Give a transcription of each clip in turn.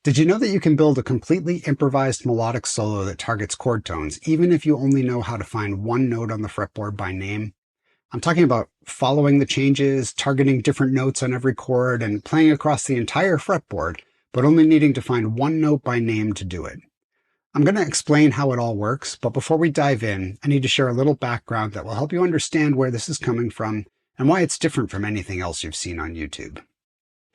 Did you know that you can build a completely improvised melodic solo that targets chord tones, even if you only know how to find one note on the fretboard by name? I'm talking about following the changes, targeting different notes on every chord, and playing across the entire fretboard, but only needing to find one note by name to do it. I'm going to explain how it all works, but before we dive in, I need to share a little background that will help you understand where this is coming from and why it's different from anything else you've seen on YouTube.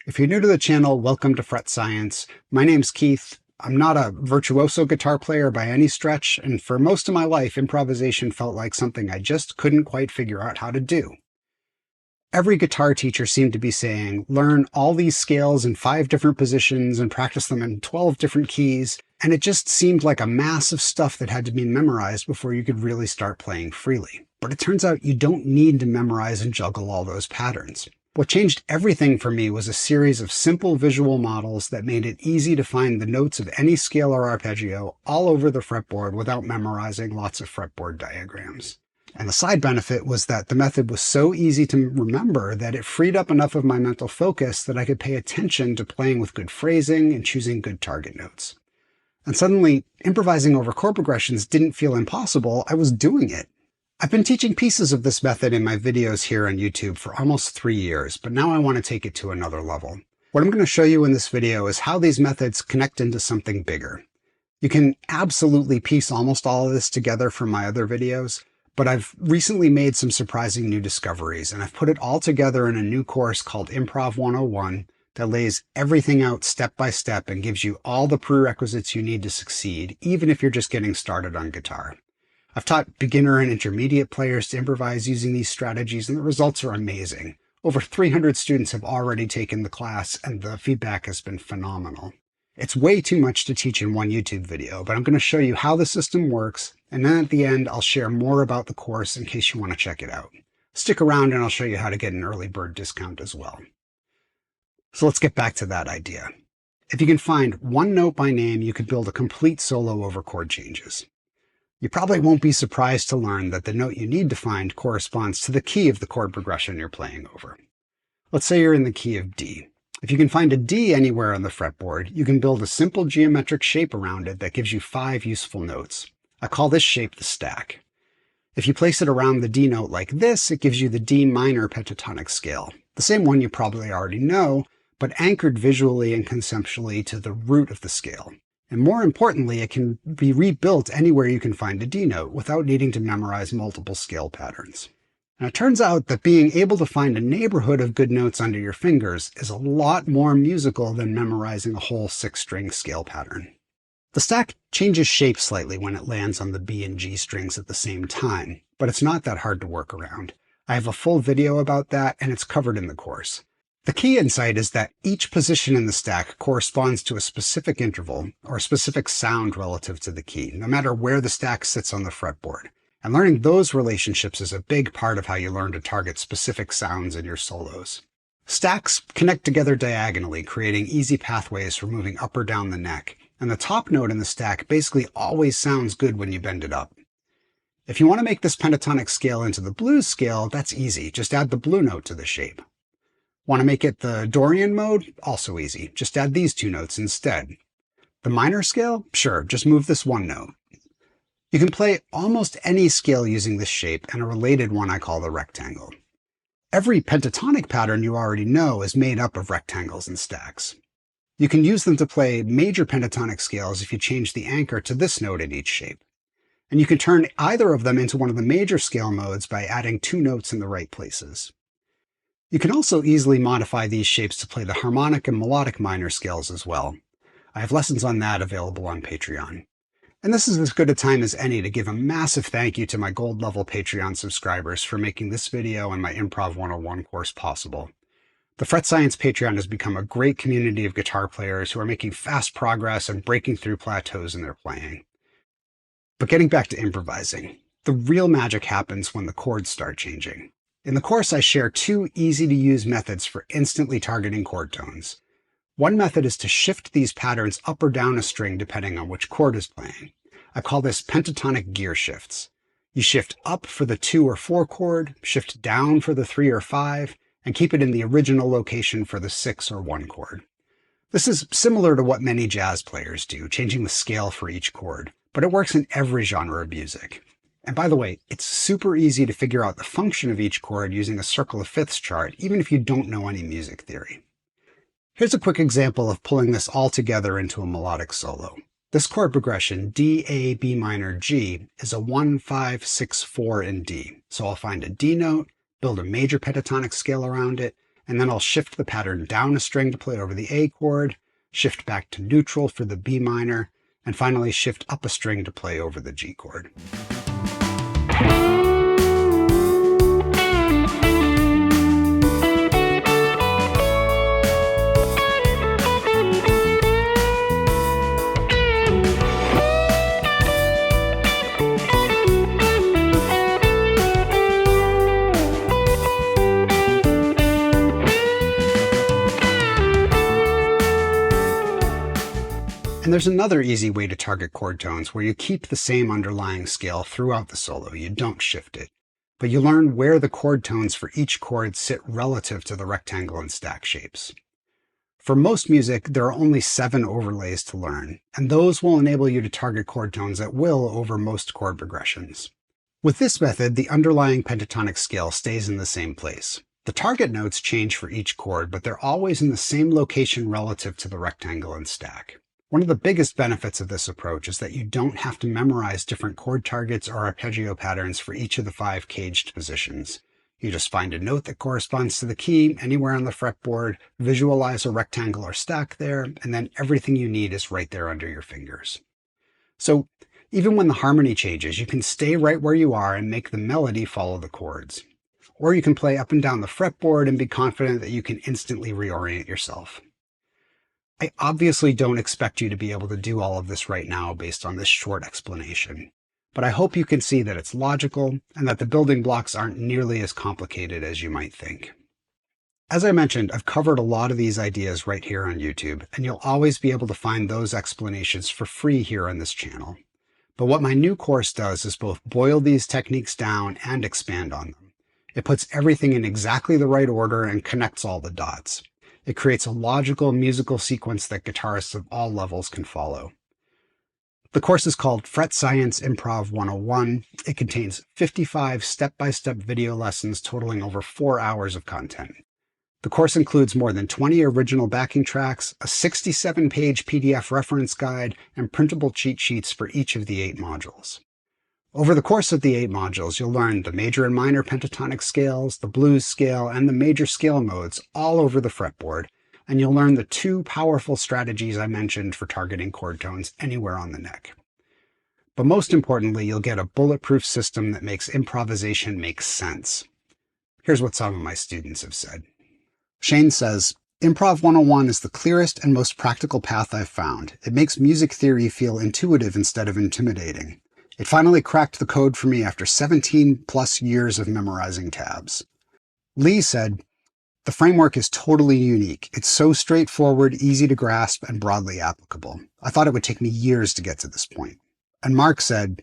If you're new to the channel, welcome to Fret Science. My name's Keith. I'm not a virtuoso guitar player by any stretch, and for most of my life, improvisation felt like something I just couldn't quite figure out how to do. Every guitar teacher seemed to be saying, learn all these scales in 5 different positions and practice them in 12 different keys, and it just seemed like a mass of stuff that had to be memorized before you could really start playing freely. But it turns out you don't need to memorize and juggle all those patterns. What changed everything for me was a series of simple visual models that made it easy to find the notes of any scale or arpeggio all over the fretboard without memorizing lots of fretboard diagrams. And the side benefit was that the method was so easy to remember that it freed up enough of my mental focus that I could pay attention to playing with good phrasing and choosing good target notes. And suddenly, improvising over chord progressions didn't feel impossible. I was doing it. I've been teaching pieces of this method in my videos here on YouTube for almost 3 years, but now I want to take it to another level. What I'm going to show you in this video is how these methods connect into something bigger. You can absolutely piece almost all of this together from my other videos, but I've recently made some surprising new discoveries, and I've put it all together in a new course called Improv 101 that lays everything out step by step and gives you all the prerequisites you need to succeed, even if you're just getting started on guitar. I've taught beginner and intermediate players to improvise using these strategies, and the results are amazing. Over 300 students have already taken the class, and the feedback has been phenomenal. It's way too much to teach in one YouTube video, but I'm going to show you how the system works, and then at the end, I'll share more about the course in case you want to check it out. Stick around and I'll show you how to get an early bird discount as well. So let's get back to that idea. If you can find one note by name, you could build a complete solo over chord changes. You probably won't be surprised to learn that the note you need to find corresponds to the key of the chord progression you're playing over. Let's say you're in the key of D. If you can find a D anywhere on the fretboard, you can build a simple geometric shape around it that gives you 5 useful notes. I call this shape the stack. If you place it around the D note like this, it gives you the D minor pentatonic scale, the same one you probably already know, but anchored visually and conceptually to the root of the scale. And more importantly, it can be rebuilt anywhere you can find a D note without needing to memorize multiple scale patterns. Now, it turns out that being able to find a neighborhood of good notes under your fingers is a lot more musical than memorizing a whole 6-string scale pattern. The stack changes shape slightly when it lands on the B and G strings at the same time, but it's not that hard to work around. I have a full video about that, and it's covered in the course. The key insight is that each position in the stack corresponds to a specific interval or a specific sound relative to the key, no matter where the stack sits on the fretboard. And learning those relationships is a big part of how you learn to target specific sounds in your solos. Stacks connect together diagonally, creating easy pathways for moving up or down the neck, and the top note in the stack basically always sounds good when you bend it up. If you want to make this pentatonic scale into the blues scale, that's easy. Just add the blue note to the shape. Want to make it the Dorian mode? Also easy. Just add these 2 notes instead. The minor scale? Sure, just move this 1 note. You can play almost any scale using this shape, and a related one I call the rectangle. Every pentatonic pattern you already know is made up of rectangles and stacks. You can use them to play major pentatonic scales if you change the anchor to this note in each shape. And you can turn either of them into one of the major scale modes by adding 2 notes in the right places. You can also easily modify these shapes to play the harmonic and melodic minor scales as well. I have lessons on that available on Patreon. And this is as good a time as any to give a massive thank you to my gold level Patreon subscribers for making this video and my Improv 101 course possible. The Fret Science Patreon has become a great community of guitar players who are making fast progress and breaking through plateaus in their playing. But getting back to improvising, the real magic happens when the chords start changing. In the course, I share 2 easy-to-use methods for instantly targeting chord tones. One method is to shift these patterns up or down a string depending on which chord is playing. I call this pentatonic gear shifts. You shift up for the 2 or 4 chord, shift down for the 3 or 5, and keep it in the original location for the 6 or 1 chord. This is similar to what many jazz players do, changing the scale for each chord, but it works in every genre of music. And by the way, it's super easy to figure out the function of each chord using a circle of fifths chart, even if you don't know any music theory. Here's a quick example of pulling this all together into a melodic solo. This chord progression, D, A, B minor, G, is a 1, 5, 6, 4 in D. So I'll find a D note, build a major pentatonic scale around it, and then I'll shift the pattern down a string to play over the A chord, shift back to neutral for the B minor, and finally shift up a string to play over the G chord. And there's another easy way to target chord tones where you keep the same underlying scale throughout the solo. You don't shift it, but you learn where the chord tones for each chord sit relative to the rectangle and stack shapes. For most music, there are only 7 overlays to learn, and those will enable you to target chord tones at will over most chord progressions. With this method, the underlying pentatonic scale stays in the same place. The target notes change for each chord, but they're always in the same location relative to the rectangle and stack. One of the biggest benefits of this approach is that you don't have to memorize different chord targets or arpeggio patterns for each of the 5 caged positions. You just find a note that corresponds to the key anywhere on the fretboard, visualize a rectangle or stack there, and then everything you need is right there under your fingers. So even when the harmony changes, you can stay right where you are and make the melody follow the chords. Or you can play up and down the fretboard and be confident that you can instantly reorient yourself. I obviously don't expect you to be able to do all of this right now based on this short explanation, but I hope you can see that it's logical and that the building blocks aren't nearly as complicated as you might think. As I mentioned, I've covered a lot of these ideas right here on YouTube, and you'll always be able to find those explanations for free here on this channel. But what my new course does is both boil these techniques down and expand on them. It puts everything in exactly the right order and connects all the dots. It creates a logical musical sequence that guitarists of all levels can follow. The course is called Fret Science Improv 101. It contains 55 step-by-step video lessons totaling over 4 hours of content. The course includes more than 20 original backing tracks, a 67-page PDF reference guide, and printable cheat sheets for each of the 8 modules. Over the course of the 8 modules, you'll learn the major and minor pentatonic scales, the blues scale, and the major scale modes all over the fretboard, and you'll learn the 2 powerful strategies I mentioned for targeting chord tones anywhere on the neck. But most importantly, you'll get a bulletproof system that makes improvisation make sense. Here's what some of my students have said. Shane says, Improv 101 is the clearest and most practical path I've found. It makes music theory feel intuitive instead of intimidating. It finally cracked the code for me after 17 plus years of memorizing tabs. Lee said, the framework is totally unique. It's so straightforward, easy to grasp, and broadly applicable. I thought it would take me years to get to this point. And Mark said,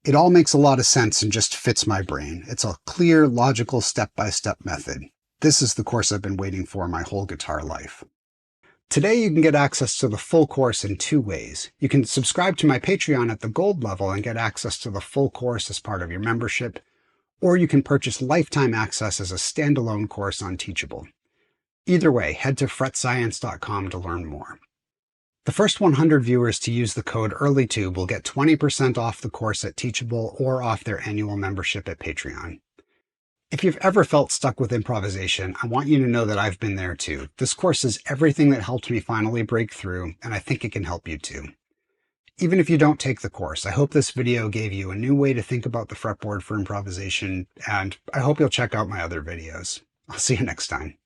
it all makes a lot of sense and just fits my brain. It's a clear, logical, step-by-step method. This is the course I've been waiting for my whole guitar life. Today, you can get access to the full course in 2 ways. You can subscribe to my Patreon at the gold level and get access to the full course as part of your membership, or you can purchase lifetime access as a standalone course on Teachable. Either way, head to fretscience.com to learn more. The first 100 viewers to use the code EARLYTUBE will get 20% off the course at Teachable or off their annual membership at Patreon. If you've ever felt stuck with improvisation, I want you to know that I've been there too. This course is everything that helped me finally break through, and I think it can help you too. Even if you don't take the course, I hope this video gave you a new way to think about the fretboard for improvisation, and I hope you'll check out my other videos. I'll see you next time.